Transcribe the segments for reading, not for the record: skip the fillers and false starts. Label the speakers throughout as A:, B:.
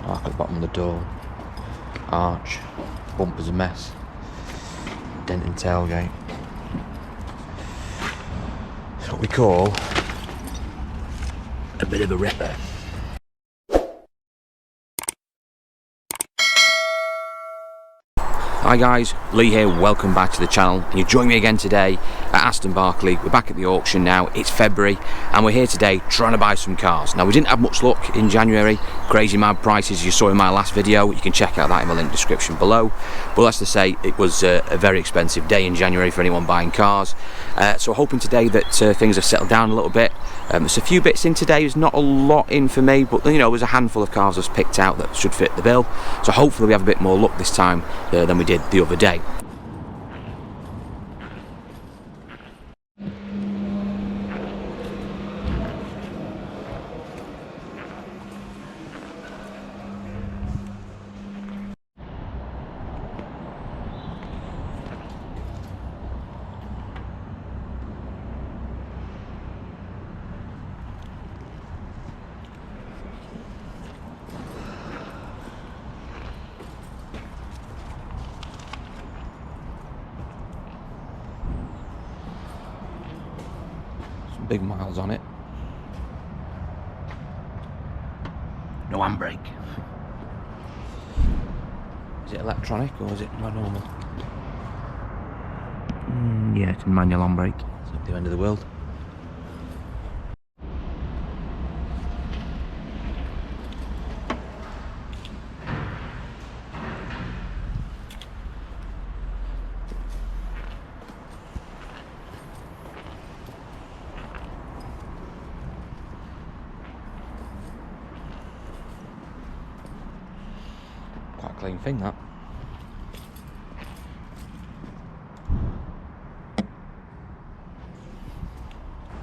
A: Mark at the bottom of the door. Arch. Bumper's a mess. Dent in tailgate. It's what we call a bit of a ripper. Hi guys, Lee here, welcome back to the channel. And you join me again today at Aston Barclay. We're back at the auction now, it's February, and we're here today trying to buy some cars. Now we didn't have much luck in January, crazy mad prices you saw in my last video. You can check out that in the link description below. But let's just say it was a very expensive day in January for anyone buying cars. So we're hoping today that things have settled down a little bit. There's a few bits in today, there's not a lot in for me, but you know, there's a handful of cars I've picked out that should fit the bill. So hopefully we have a bit more luck this time than we did the other day. Big miles on it. No handbrake. Is it electronic or is it normal? Yeah, it's a manual handbrake. It's not the end of the world. Quite a clean thing, that.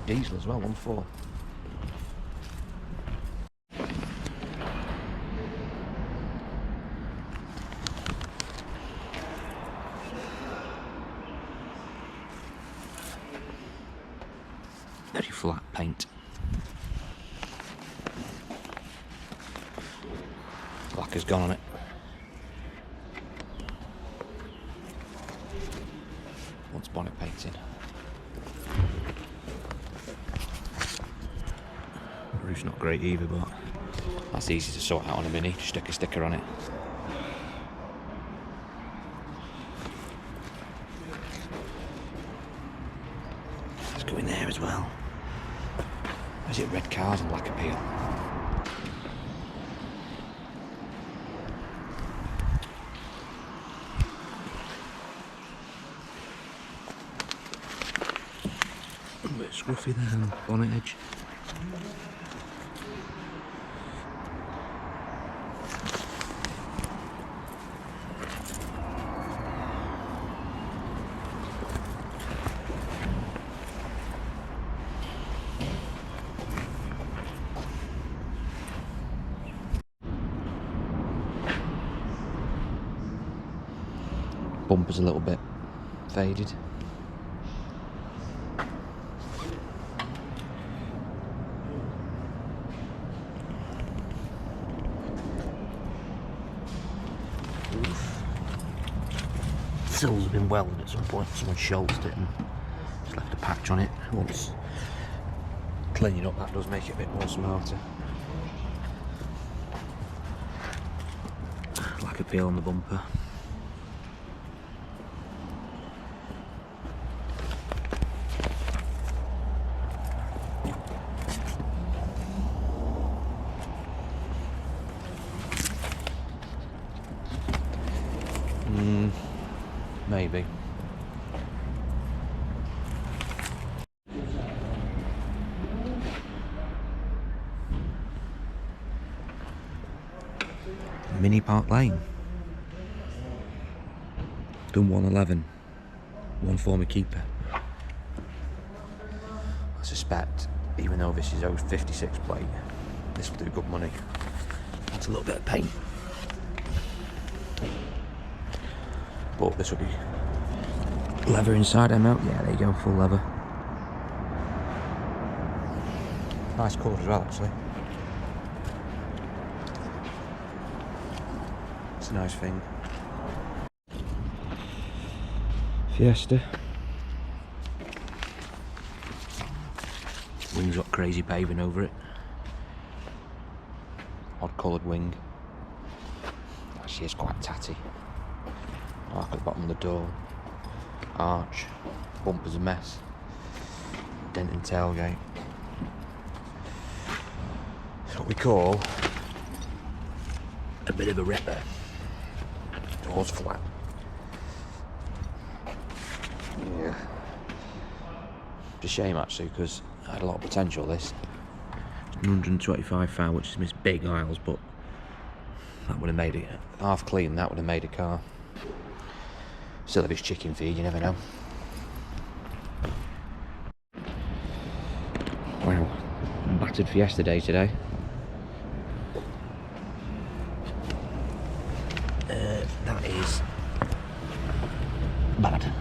A: Diesel as well, 1.4. Very flat paint. Lacquer's gone on it. Wants bonnet painting. The roof's not great either, but that's easy to sort out on a Mini. Just stick a sticker on it. Let's go in there as well. Is it red cars and black appeal? A bit scruffy there on the bonnet edge. Bumper's a little bit faded. Silver's been welded at some point. Someone shouldered it and just left a patch on it. Once cleaning up, that does make it a bit more smarter. Black appeal on the bumper. Maybe. Mini Park Lane. Done 111. One for my keeper. I suspect, even though this is 56 plate, this will do good money. That's a little bit of paint. But this will be leather inside, I'm out. Yeah, there you go, full leather. Nice colour as well, actually. a nice thing. Fiesta. Wing's got crazy paving over it. Odd coloured wing. Actually, it's quite tatty. Mark at the bottom of the door. Arch. Bumper's a mess. Dent in tailgate. It's what we call a bit of a ripper. Door's flat. Yeah. It's a shame actually, because I had a lot of potential this. 125 foul, which is missed big aisles, but that would have made it half clean. That would have made a car. Still, if it's chicken feed, you never know. Wow, battered Fiesta day today. That is bad.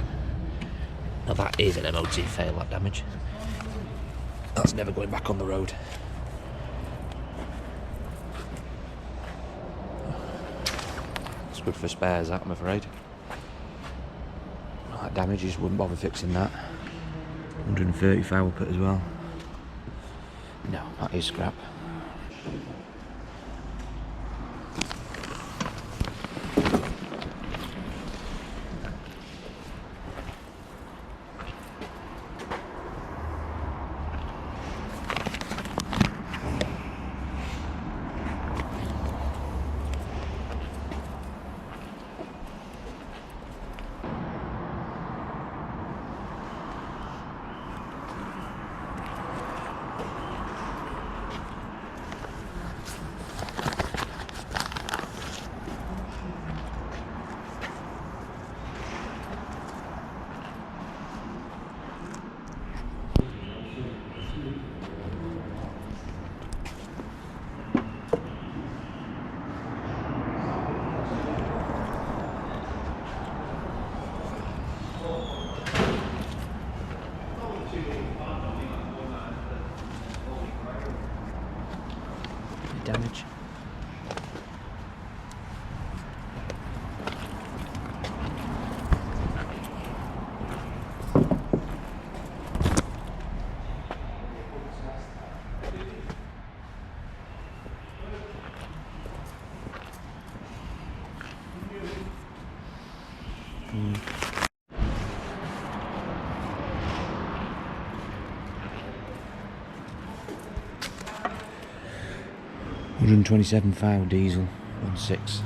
A: Now that is an MOT fail, that damage. That's never going back on the road. It's good for spares, that, I'm afraid. That damage, you just wouldn't bother fixing that. 130 foul put as well. No, that is scrap. Damage. £127 foul diesel, 1.6.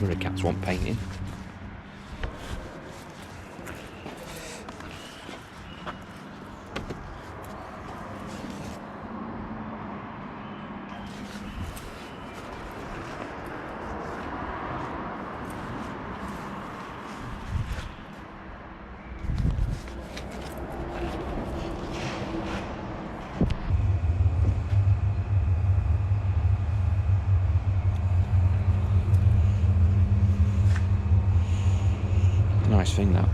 A: Mirror caps want painting. Nice thing, that.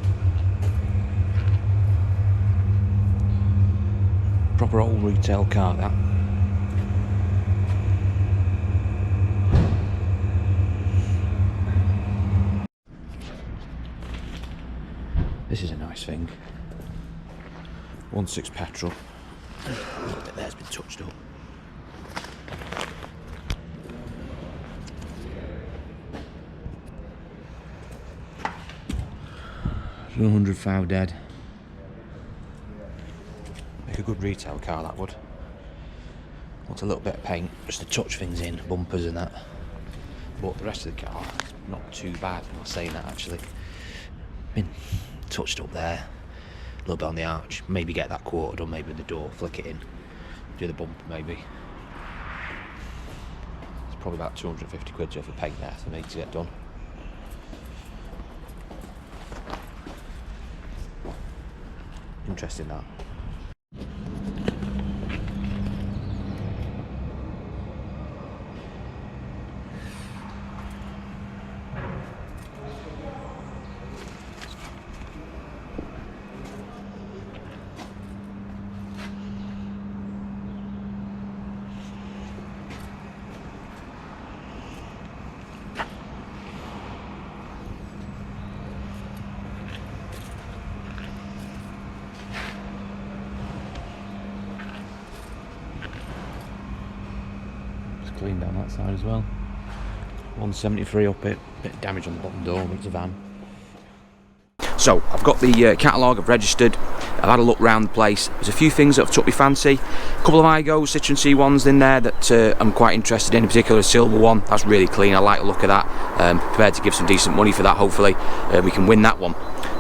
A: Proper old retail car, that. This is a nice thing. 1.6 petrol. A little bit there's been touched up. So 100 foul dead. Make a good retail car, that would. Wants a little bit of paint, just to touch things in, bumpers and that. But the rest of the car is not too bad. I'm not saying that actually. Been touched up there, a little bit on the arch. Maybe get that quarter done, maybe the door, flick it in, do the bumper maybe. It's probably about 250 quid worth of paint there for me to get done. Interesting, that. clean down that side as well. 173 up it, bit of damage on the bottom door, but it's a van. So I've got the catalogue, I've registered, I've had a look round the place. There's a few things that have took me fancy. A couple of Igos, Citroen C1s in there that I'm quite interested in particular a silver one. That's really clean, I like the look of that. Prepared to give some decent money for that, hopefully. We can win that one.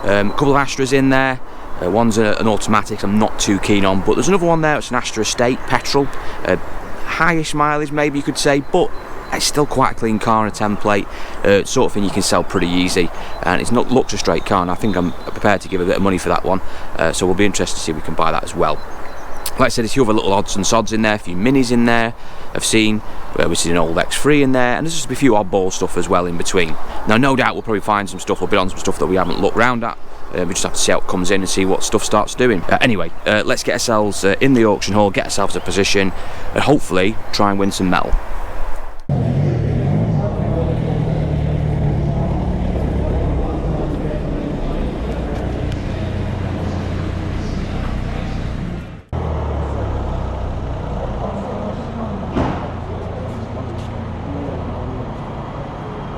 A: A couple of Astras in there. One's an automatic I'm not too keen on, but there's another one there, it's an Astra Estate, petrol. Highish mileage maybe you could say, but it's still quite a clean car and a template, sort of thing you can sell pretty easy, and it's not looked a straight car, and I think I'm prepared to give a bit of money for that one, so we'll be interested to see if we can buy that as well. Like I said, there's a few other little odds and sods in there, a few minis in there I've seen, we've seen an old X3 in there, and there's just a few oddball stuff as well in between. Now no doubt we'll probably find some stuff, we'll bid on some stuff that we haven't looked round at. We just have to see how it comes in and see what stuff starts doing. Anyway, let's get ourselves in the auction hall, get ourselves a position, and hopefully try and win some metal.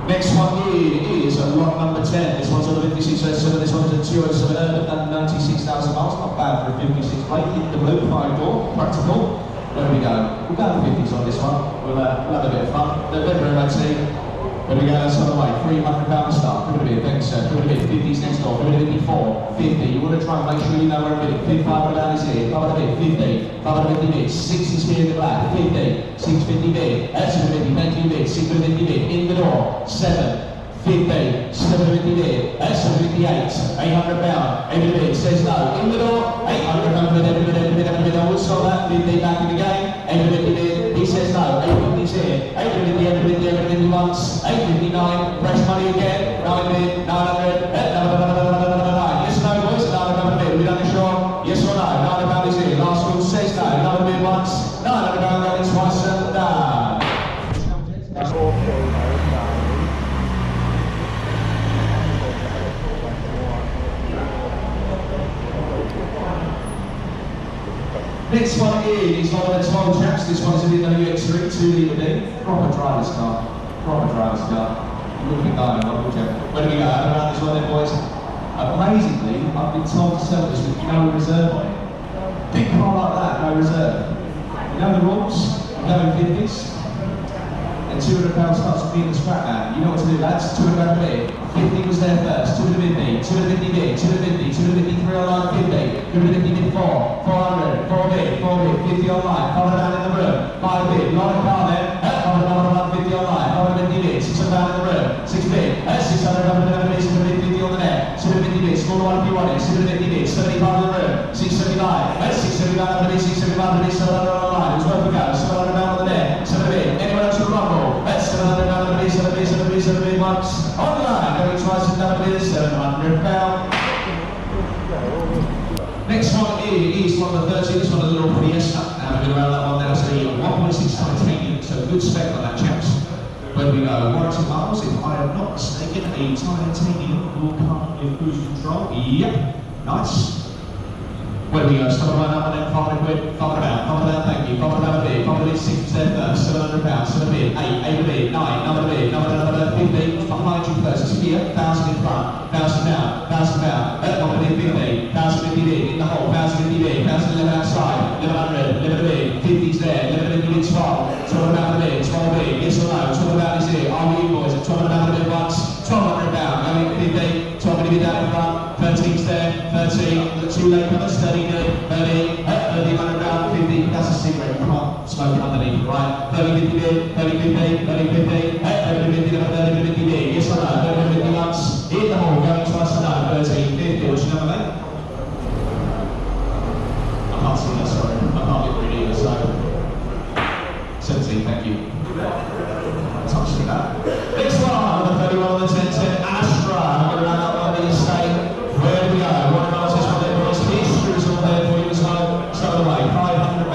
B: Next one is lot number 10. This one's on the 5607, this one's a 207 Urban, 96,000 miles. Not bad for a 56 plate. In the blue, 5-door, practical. Where do we go? We'll go for 50s on this one. We'll have a bit of fun. No better MOT. There we go, that's on the way. £300 start. Could it be? Thanks, sir. Could it be? 50s next door. Could it be 4? 50. You want to try and make sure you know where it is. 500 down is here. 500 bid. 50. 550 bid. 6 is here in the black. 50. 650 bid. 750. Thank you bid. 650 bid. In the door. 7. 50, 750 bid, 758, £800, 800 bid, says no, in the door, 800, also that, 50 back in the game, 850 bid, he says no, 850's here, 850, 850, 850 once, 859, fresh money again, 9 bid, 900, 9, yes or no boys, 900 bid, we don't be sure, yes or no, 900 is here, last one says no, 900 bid once, 900 going twice, and no. Next one is one of the 12 chaps. This one is a BMW X3, 2 litre D. Proper driver's car. Proper driver's car. Looking guy, not chap. Where do we go? Around this one then, boys. Amazingly, I've been told to sell this with no reserve on it. Big car like that, no reserve. You know the rules? I'm going 50s. And £200 starts with being the scrap man. You know what to do, lads. £200 bid. 50 was there first. 250, 250 bid, 250, 250, 3 online, 50. 250 bid 4, 400, 4 bid, 4 bid, 50 online, 500 down in the room, 5 bid, not a car then, 500, 50 online, 550 bid, 600 down in the room, 6 bid, 600, 650 on the net, 750 bid, smaller one if you want it, 750 bid, 75 in the room, 675, 675 on the bid, 675 on the bid, 700 online, who's worth a go, 700 down on the net, 7 bid, anyone else to rumble, 700 down on the bid, 7 bid, 7 bid, 7 bid once, online, going twice and down the bid, £700. Next one is one of the 30, this one a little Fiesta. Now we're going around that one now, so 1.6 titanium, so good spec on that, chaps. Where do we go? Warranty miles, if I am not mistaken, a titanium will come with cruise control. Yep, nice. Where do we go? Stop right up and then 500 quid, 500 down, thank you, 500 down a bid, 500 bid, 6 there first, £700, 7 bid, 8 bid, 9, 9 bid, 15, behind you first, it's here, 1,000 in front, 1,000 down, 1,000 down, 1,000 bid, 50, 1,050 bid, in the hole, 1,050 bid, 1,011 outside, 1,100, 11 bid, 50's there, 11 bid, 12, 12 about the bid, 12 bid, yes or no, 12 about is here, are we boys, 12 about the bid once, 1,200 down, going 50, 12 bid down in front, 13's there, 13, the 2 late comers, 30 good, 30, 100 down, 50, that's a cigarette, you can't smoke it underneath, right, 30, 50 bid, 30, 50, 30, 50, 30, 50, 30, 50 bid, yes or no, 30, 50 once, in the hole, going twice a no, 13, 50, what's your number, mate? I can't see that, sorry, I can't get rid either, so, 17, thank you. Touching that. Next one, number 31 on the 1010, Astra, I'm going to round up on the estate. Where do we go? What about this one there, boys? History's all there for you as well. Start away, £500,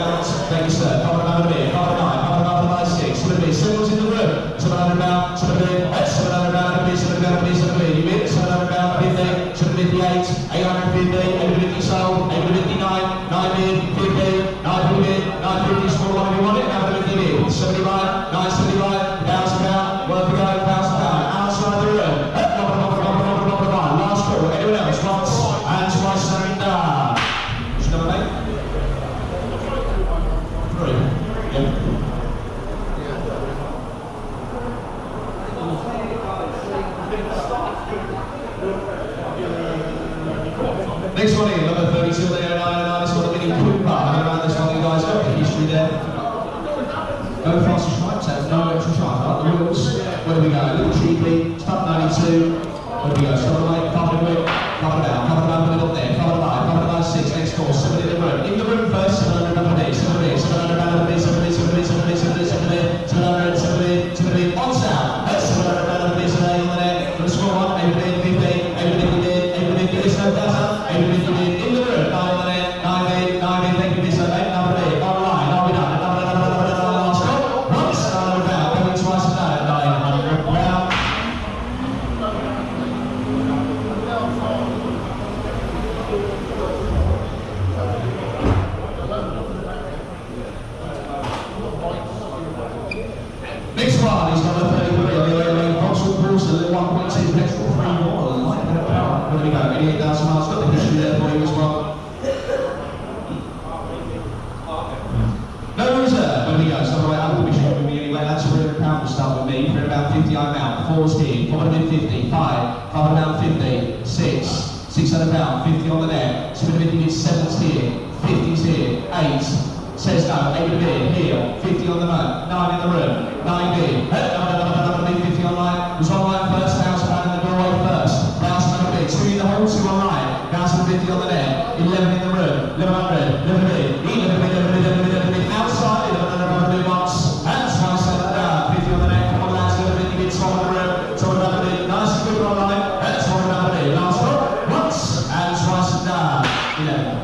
B: thank you, sir. £500 a bit, £509, £509, £596. What it be? Symbols in the room. £700, £700, £700 a bit, £700 a bit, £700 you bid, £700, 50, £758, £850, £850 sold, £859, 9 bid, 50, 9 bid, 950, small one if you want it, £950 bid, 79, 975, bounce about, work we go, bounce about, outside the room. Last call, anyone else? Once and twice, surrender. Which number, mate? 3. Yeah. Next one in, number 32, there, 909, this one, a mini Cooper. Around this one, you guys got the history there. Go fast stripes, have no extra charge. Like the wheels, where do we go? A little cheaply, start 92. Where do we go? Start away, cover it quick, cover it down, cover it down the middle there, cover it by 6, next course, 7 in the room. In the room first, 700 pound a day, 700, 700 pound a day, 700, 700, 700, 700, 700, 700, 700, on sound. That's 700 pound a day today on the net. Let's go on, 850, 850, it's no better, 850 in the room, 9 on the net, 9 in, thank you, Mr. 8, number 8, online, are we done? Last call, once, 900 pound, going twice a day, 900 pound. Next one is number 33 on the OLA Vauxhall Porsche, the 1.2 petrol, 3 more, light bit of power. Where do we go? 88,000 miles, got the history there for you as well. No reserve, where do we go? So right, I will be showing with me anyway, that's £300 to start with me, for about 50 I'm out, 4's here, 450, 5, 550, 6, £600, 50 on the net, 750 is 7's here, 50's here, 8, says no, 8 in the bid, here, 50 on the moat, 9 in the room, 9 bid, 50 online, was online first, £1,000 in the doorway first, 1,000 bid, 2 in the hole, 2 online, 1,050 on the net, 11 in the room, 1100, 11 bid, 11 bid, outside, 1100 bid once, and twice down, 50 on the net, come on lads, 11 bid, 12 in the room, 12 bid, nice and good online, and 12 bid, last one, once, and twice down, 11.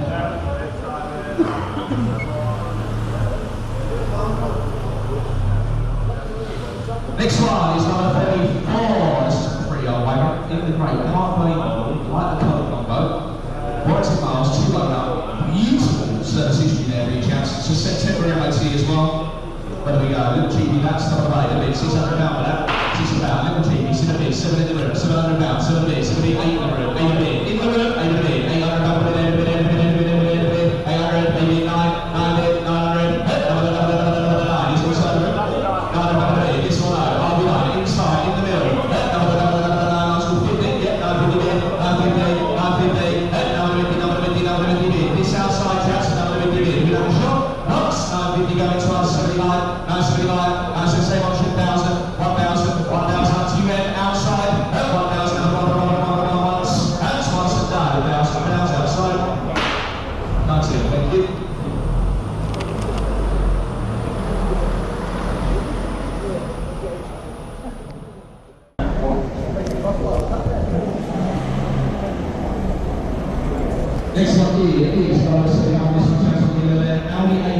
B: Next one is number 34. This is a pretty old wagon. In the grey, can't believe it. Like the colour combo. Warranty miles, 2 up. Beautiful service history there for your chaps. It's a September MOT as well. Where do we go? Little cheapy, that's number 8. A bit, £600 for that. £600. Little cheapy, 7 bid, 7 in the room. £700. 7 bid, 7 bid, 8 in the room. 8 a bid. In the room, 8 a bid. £800, 800 bid, 800 bid, 9, 9 bid, 900. He's also the room. 900 this one out. I'll be like inside, in the middle. 50, yeah, 950, this outside tax, 950, we have a shot. Knox, 950 going to us, 79, 979, 977, 1,000, 1,000, 1,000 up to you end, outside, 1,000, once, and twice a day, 1,000 pounds outside. That's it, thank you. Next one here is number 7 on this one, Audi A.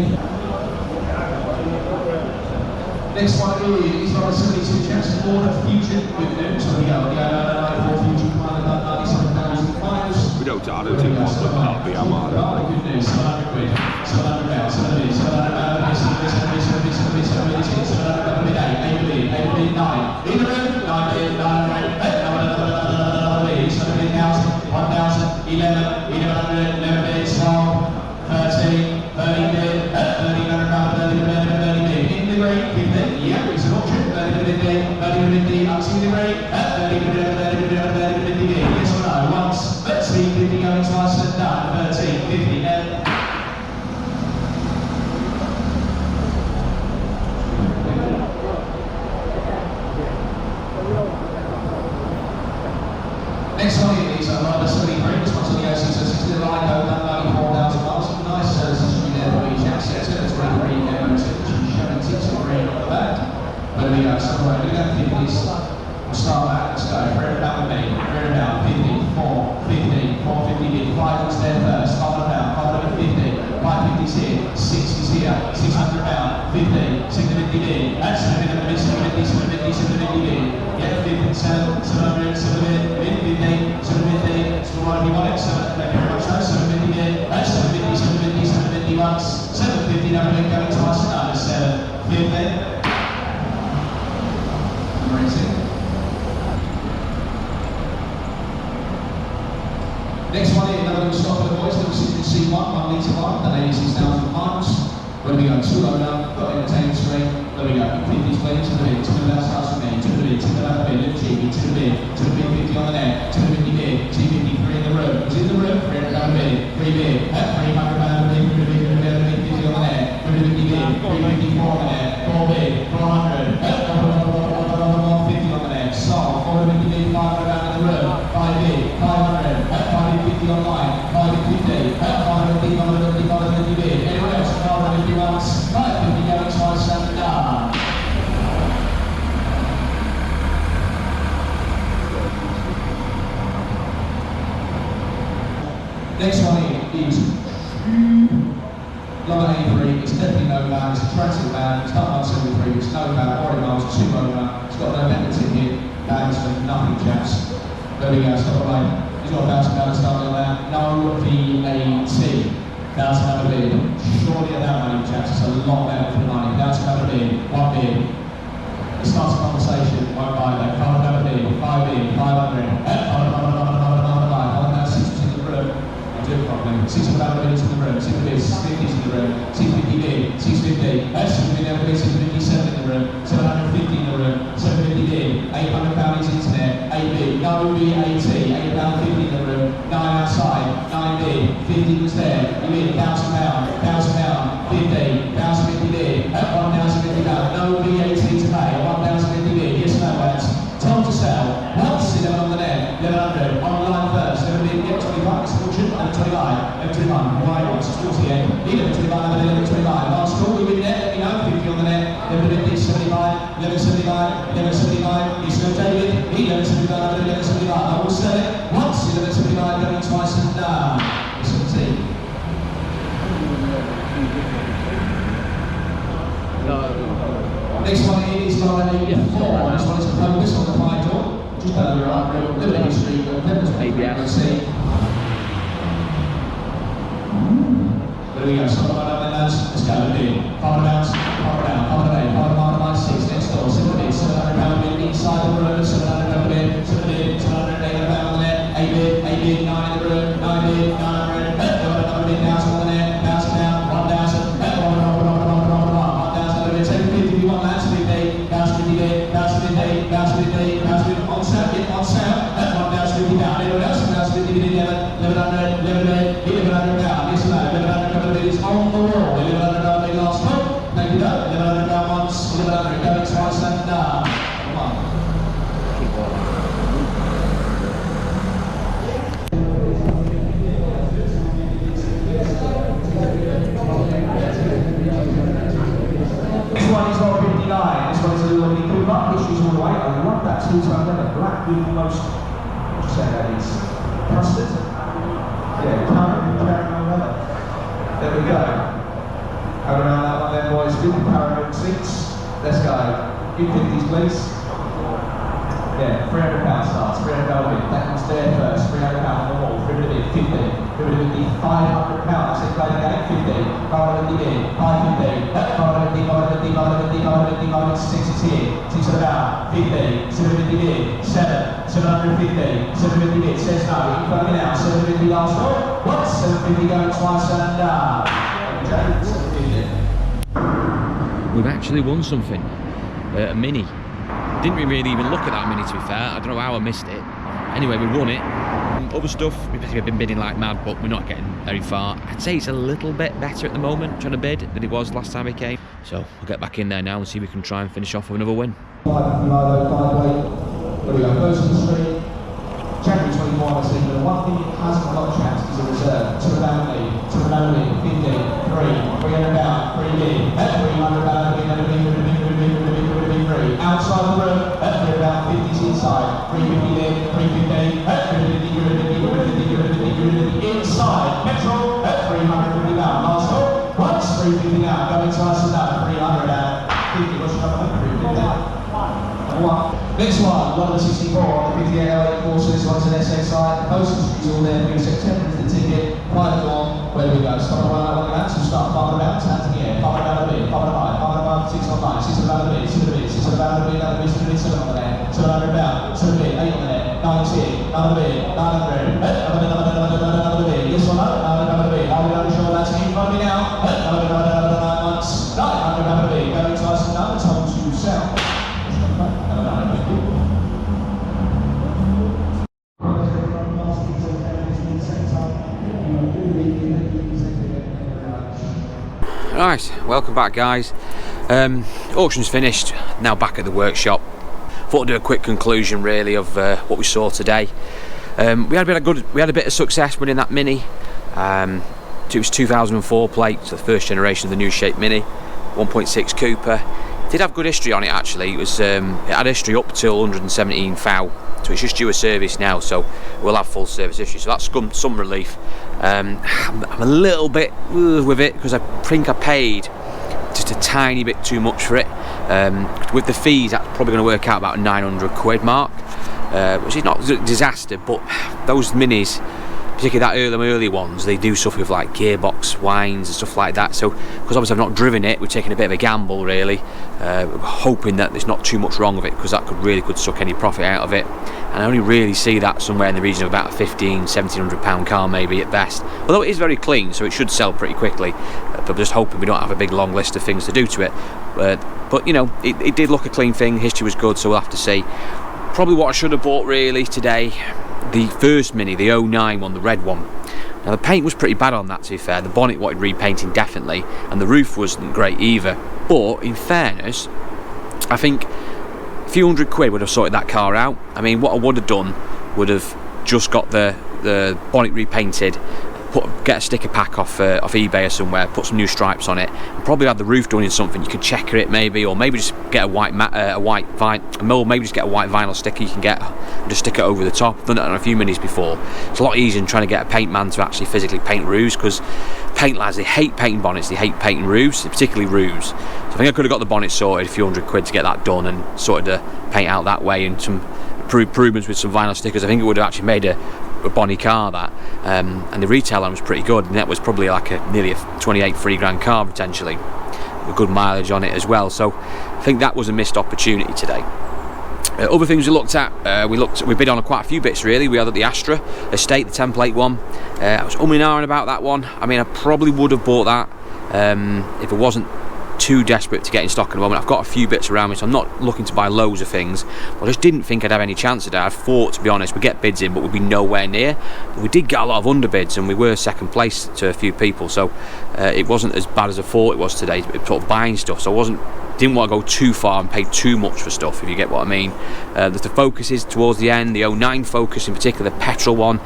B: Next one here is number 72, chaps, Ford Fusion with new. So we go, the Ford Fusion Commander done 97,000 miles.
C: We don't I don't think one would not be Armada.
B: Good news, 700 quid, 700 pounds, 700 bid, 700 pounds, 700 bid, 8 bid, 9. In the room, 9 bid, 900, 1,000, 11, 1100, 11 bid, 12, 13, 13 bid, 1,300, 30 bid. In the green, 50, yeah, it's an auction, 30 bid, up to the green, 30 bid, yes or no, once, 13, 50 going twice and done, 13, 50, Next one is number 73, this one's on the OC60, like done 94,000 miles, nice service history there for each asset, it's got a green MOT, showing tips and green on the back. Where do we go? So we're going to go 50s, we'll start that, let's go, rear about with me, rear about, 50, 4, 50, 450 bid, 5 was there first, 500 pound, 550, 550's here, 60's here, 600 pound, 50, 650 bid, that's 750, 750, 750 bid, yeah, 50, 7, 700, 750, 50, 750, so what do you want it? 7, thank you very much, no, 750 bid, that's 750, 750, 750 once, 750, no, going twice, another 750. on, the 86,000 miles. When we go 2 load up, got entertainment screen. There we go. 50s playing to the bid, to the left starts from me, to the bid, to the left bid, little cheeky, to the bid, 50 on the net, to the 50 bid, 253 in the room. Who's in the room? 300 pound bid, 3 bid, 300 pound bid, 50 on the net, 50 bid, 354 on the net, 4 bid, 400, 50 on the net, sold, 450 bid, 500 pound in the room, 5 bid, 500, 550 online, 550, 550 bid, anyone else? 550 once, 550 going twice and done. Next one is Lower A3, it's definitely no van, it's a transit van, it's not 173, it's no van, 40 miles, 2 owner, it's got no vendor ticket, that is for nothing, chaps. There we go, stop the line. He's got £1,000 starting on that, no VAT. £1,000 bid. Surely at that money, chaps, it's a lot better for the money. £1,000 bid, 1 bid. It starts a conversation, won't buy that. £500 bid, 5 bid, 500. I'll have 6 in the room. I'll do it properly. 600 bids in the room, 6 bids, 650 in the room, 650 bid, 650. 657 in the room, 750 in the room, 750 bid, £800 is internet, 8 bid, no VAT, £8.50 in the room, 9 outside, 9 bid, 50 was there, you bid £1,000, £1,000, 50, 1,050 bid, £1,050, no VAT to pay, 1,050 bid, yes or no lads, time to sell, once 11 on the net, 1100, online first, 11 bid, get 25, it's fortune, 1125, 1125, right on, towards the end, 1125, 1125, last call, we win net, let me know, 50 on the net, 1150, 75, 1175, 1175, it's no David, 1175, 1175, I will sell it, once 1175, going twice and down, it's a T. Next one is line 4, this one is a focus on the fire door, just over your arm, a little bit of history, but let's see. There we go, stop right down there lads, let's go, power bounce, power down, power down, power down, 6, next door, 700 £700 inside the room, £700 £700 on the net, 8 bid, 9 in the room, 9 bid, 900, 1,000 on the net, £1,000, 1,000, 1,000, 750 if you want that, 50, 1,050 bid, 1,050, 1,050, 1,050, on sale, on sale, 1,050 down, anyone else, 1,050 bid, 1100, 1100, 1100 down, yes or no, 1100 bid is on the wall, 1100 bid last time, thank you, 1100 down once, 1100 going twice and down, come on. This one is not 59, this one is a little Mini Cooper, issues all the way, I love that two-tone leather, black with most, what do you say that is, custard? Yeah, caramel leather. There we go. Go around that one there boys, good paramount seats, let's go, give 50s please. Yeah, £300 starts, £300 bid, that one's there first, £300 on the wall, 350 bid, 50, 350, £500, I said play the game, 50, 550 bid, 550, 550, 550, 550, 550, 6 is here, 6 about, 50, 750 bid, 7, 750, 750 bid, says no, you can me now, 750 last roll, what, 750 going twice and
A: We've actually won something, a Mini. Didn't we really even look at that Mini to be fair, I don't know how I missed it. Anyway, we won it. Other stuff, we've been bidding like mad, but we're not getting very far. I'd say it's a little bit better at the moment, trying to bid, than it was last time we came. So we'll get back in there now and see if we can try and finish off with another win.
B: There we go, first on the street, January 24, I see, but the one thing it hasn't got a chance is a reserve. To the family, 50, 300 pound, 3 bid, 300 pound, 3 outside the room, 300 pound, 50s inside, 350 bid, 350, 350, inside, petrol, 350 pound, last call, once, 350 out, going twice and that, 300 out, 50, what's your number, 350? Next one, London 64 on the 58 L8 course, this one's an SA side, postal street's all there, 3 September is the ticket, private door, where do we go? Stop around that one again, so start farther down, hands in the air, farther down the bid, farther high, 6 on 9, 6 on the bid, 6 on the bid, 6 on the bid, 7 on the net, 700 down, 7 bid, 8 on the net, 19, another bid, 900, another bid, yes or no, another bid, I'll be able to show that to you, 5
A: Right, welcome back guys. Auction's finished, now back at the workshop. Thought I'd do a quick conclusion really of what we saw today. We had a bit of success winning that Mini. It was 2004 plate, so the first generation of the new shape Mini, 1.6 Cooper. Did have good history on it actually. It had history up till 117 foul, so it's just due a service now, so we'll have full service history, so that's some relief. I'm a little bit with it because I think I paid just a tiny bit too much for it. With the fees, that's probably going to work out about a 900 quid mark, which is not a disaster, but those Minis, particularly that early ones, they do stuff with like gearbox winds and stuff like that. So because obviously I've not driven it, we're taking a bit of a gamble really, hoping that there's not too much wrong with it, because that could suck any profit out of it. And I only really see that somewhere in the region of about a £1,700 car maybe at best, although it is very clean, so it should sell pretty quickly. But I'm just hoping we don't have a big long list of things to do to it. But you know, it did look a clean thing, history was good, so we'll have to see. Probably what I should have bought really today, the first Mini, the 09 one, the red one. Now the paint was pretty bad on that, to be fair. The bonnet wanted repainting definitely, and the roof wasn't great either. But in fairness, I think a few hundred quid would have sorted that car out. I mean, what I would have done would have just got the bonnet repainted, get a sticker pack off eBay or somewhere, put some new stripes on it, and probably have the roof done in something. You could checker it maybe, or maybe just get a white maybe just get a white vinyl sticker you can get and just stick it over the top. I've done it on a few Minis before. It's a lot easier than trying to get a paint man to actually physically paint roofs, because paint lads, they hate painting bonnets, they hate painting roofs, particularly roofs. So I think I could have got the bonnet sorted, a few hundred quid to get that done, and sorted the paint out that way, and some improvements with some vinyl stickers. I think it would have actually made a bonny car, that. And the retail on was pretty good, and that was probably like nearly a 28 3 grand car potentially, with good mileage on it as well. So I think that was a missed opportunity today. Other things we looked at, we bid on quite a few bits really. We had the Astra Estate, the template one. I was umming and ahhing about that one. I mean, I probably would have bought that if it wasn't too desperate to get in stock at the moment. I've got a few bits around me, so I'm not looking to buy loads of things. I just didn't think I'd have any chance today. I thought, to be honest, we'd get bids in, but we'd be nowhere near. But we did get a lot of underbids, and we were second place to a few people, so it wasn't as bad as I thought it was today, sort of buying stuff. So didn't want to go too far and pay too much for stuff, if you get what I mean. The focus is towards the end, the 09 Focus in particular, the petrol one.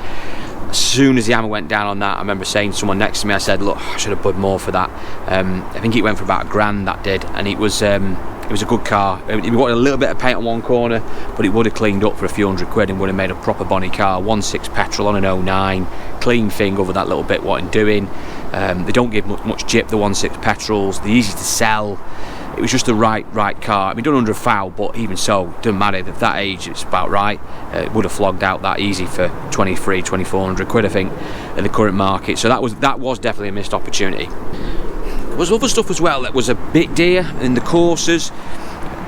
A: As soon as the hammer went down on that, I remember saying to someone next to me, I said, look, I should have bid more for that. I think it went for about £1,000, that did, and it was a good car. It wanted a little bit of paint on one corner, but it would have cleaned up for a few hundred quid and would have made a proper bonny car. 1.6 petrol on an 09, clean thing over that little bit what I'm doing. They don't give much jip, the 1.6 petrols, they're easy to sell. It was just the right car. I mean, done under a foul, but even so, it doesn't matter. At that age, it's about right. It would have flogged out that easy for 2,400 quid, I think, in the current market. So that was definitely a missed opportunity. There was other stuff as well that was a bit dear in the Corsas.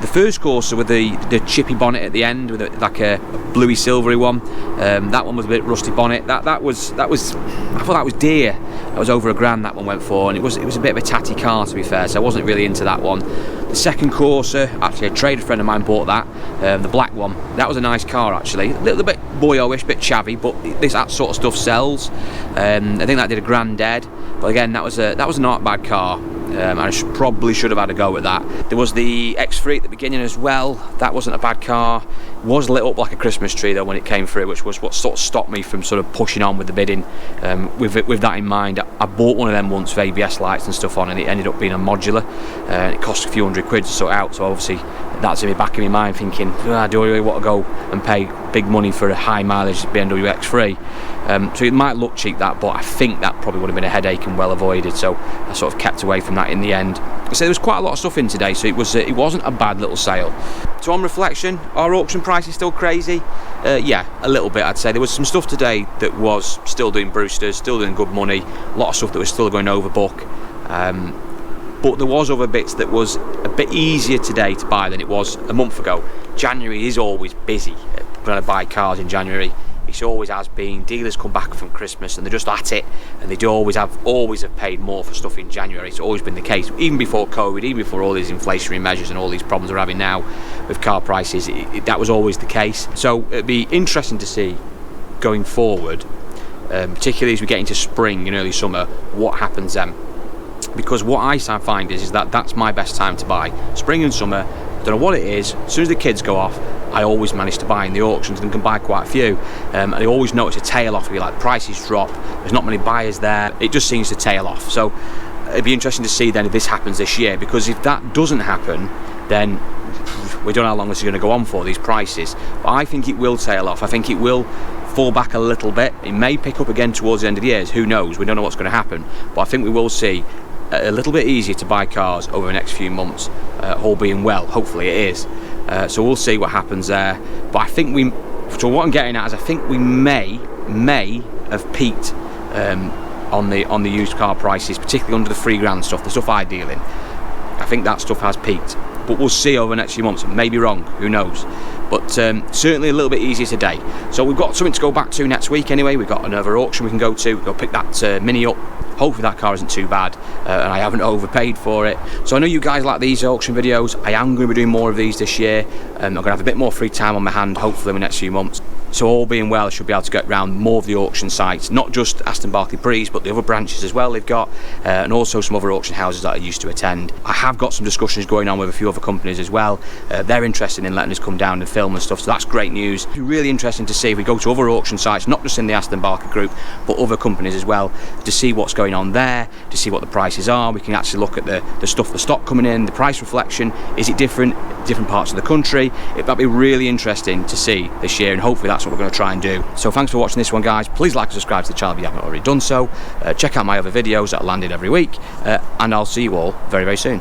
A: The first Corsa with the chippy bonnet at the end, with like a bluey silvery one. That one was a bit rusty bonnet. That was I thought that was dear. That was over £1,000 that one went for, and it was a bit of a tatty car, to be fair, so I wasn't really into that one. The second Corsa, actually a trader friend of mine bought that, the black one. That was a nice car actually, a little bit boyo-ish, bit chavvy, but that sort of stuff sells. I think that did £1,000 dead, but again, that was not a bad car. I probably should have had a go at that. There was the X3 at the beginning as well. That wasn't a bad car. It was lit up like a Christmas tree though when it came through, which was what sort of stopped me from sort of pushing on with the bidding. With that in mind, I bought one of them once with ABS lights and stuff on, and it ended up being a modular. It cost a few hundred quid to sort out, so obviously that's in the back of my mind thinking, do I really want to go and pay big money for a high mileage BMW X3? So it might look cheap, that, but I think that probably would have been a headache and well avoided, so I sort of kept away from that in the end. So there was quite a lot of stuff in today, so it wasn't a bad little sale. So on reflection, our auction price is still crazy. Yeah, a little bit, I'd say. There was some stuff today that was still doing Brewsters, still doing good money, a lot of stuff that was still going over book. But there was other bits that was a bit easier today to buy than it was a month ago. January is always busy when I buy cars in January. It always has been. Dealers come back from Christmas and they're just at it, and they do always have paid more for stuff in January. It's always been the case, even before COVID, even before all these inflationary measures and all these problems we're having now with car prices. That was always the case. So it'd be interesting to see going forward, particularly as we get into spring and early summer, what happens then. because what I find is that that's my best time to buy. Spring and summer, don't know what it is, as soon as the kids go off, I always manage to buy in the auctions and can buy quite a few. And I always notice a tail off, if you like, prices drop, there's not many buyers there, it just seems to tail off. So it'd be interesting to see then if this happens this year, because if that doesn't happen, then we don't know how long this is going to go on for, these prices. But I think it will tail off. I think it will fall back a little bit. It may pick up again towards the end of the year. Who knows? We don't know what's going to happen. But I think we will see a little bit easier to buy cars over the next few months, all being well. Hopefully it is. So we'll see what happens there. But I think so what I'm getting at is I think we may have peaked on the used car prices, particularly under the £3 stuff, the stuff I deal in. I think that stuff has peaked. But we'll see over the next few months. It may be wrong, who knows. But certainly a little bit easier today. So we've got something to go back to next week anyway. We've got another auction we can go to. Go pick that Mini up. Hopefully that car isn't too bad and I haven't overpaid for it. So I know you guys like these auction videos. I am going to be doing more of these this year. I'm going to have a bit more free time on my hand, hopefully in the next few months. So all being well, I should be able to get around more of the auction sites, not just Aston Barclay Prees, but the other branches as well they've got, and also some other auction houses that I used to attend. I have got some discussions going on with a few other companies as well. They're interested in letting us come down and film and stuff, so that's great news. It's really interesting to see if we go to other auction sites, not just in the Aston Barclay group, but other companies as well, to see what's going on there, to see what the prices are. We can actually look at the stuff, the stock coming in, the price reflection. Is it different parts of the country? That'd be really interesting to see this year, and hopefully that's what we're going to try and do. So thanks for watching this one, guys. Please like and subscribe to the channel if you haven't already done so. Check out my other videos that are landed every week, and I'll see you all very, very soon.